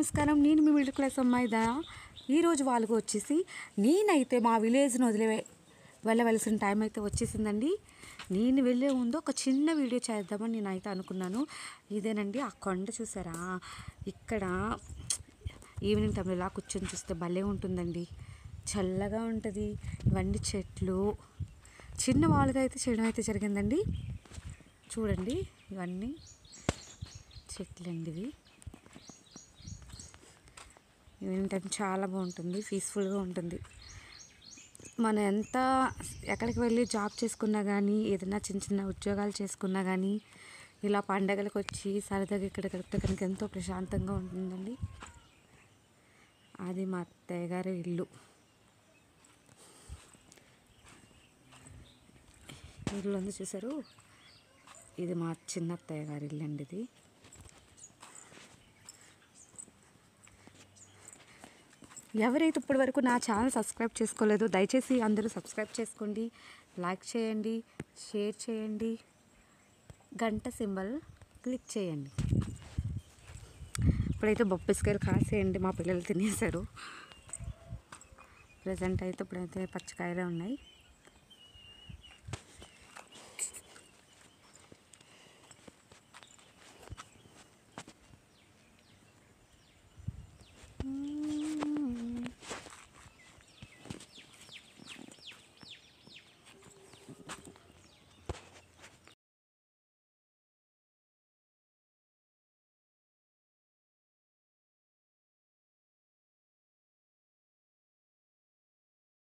నమస్కారం. నేను మీ middle class అమ్మాయి దయా. ఈరోజు వాళ్ళకు వచ్చేసి నేనైతే మా విలేజ్ని వెళ్ళవలసిన టైం అయితే వచ్చేసిందండి. నేను వెళ్ళే ముందు ఒక చిన్న వీడియో చేద్దామని నేనైతే అనుకున్నాను. ఇదేనండి ఆ కొండ చూసారా, ఇక్కడ ఈవినింగ్ టైంలో ఇలా కూర్చొని చూస్తే భలే ఉంటుందండి, చల్లగా ఉంటుంది. ఇవన్నీ చెట్లు చిన్న వాళ్ళుగా అయితే చేయడం అయితే జరిగిందండి. చూడండి ఇవన్నీ చెట్లండి. ఈవినింగ్ టైం చాలా బాగుంటుంది, పీస్ఫుల్గా ఉంటుంది. మనం ఎంత ఎక్కడికి వెళ్ళి జాబ్ చేసుకున్నా కానీ, ఏదైనా చిన్న చిన్న ఉద్యోగాలు చేసుకున్నా కానీ, ఇలా పండగలకు వచ్చి సరదాగా ఇక్కడ గడిపితే కనుక ఎంతో ప్రశాంతంగా ఉంటుందండి. అది మా అత్తయ్య గారి ఇల్లు. ఇల్లు ఉంది చూసారు, ఇది మా చిన్న అత్తయ్య గారి ఇల్లు అండి. ఇది ఎవరైతే ఇప్పటి వరకు నా ఛానల్ సబ్స్క్రైబ్ చేసుకోలేదో దయచేసి అందరూ సబ్స్క్రైబ్ చేసుకోండి, లైక్ చేయండి, షేర్ చేయండి, గంట సింబల్ క్లిక్ చేయండి. ఇప్పుడైతే బొప్పిస్కాయలు కాసేయండి, మా పిల్లలు తినేశారు. ప్రజెంట్ అయితే ఇప్పుడైతే పచ్చికాయలే ఉన్నాయి.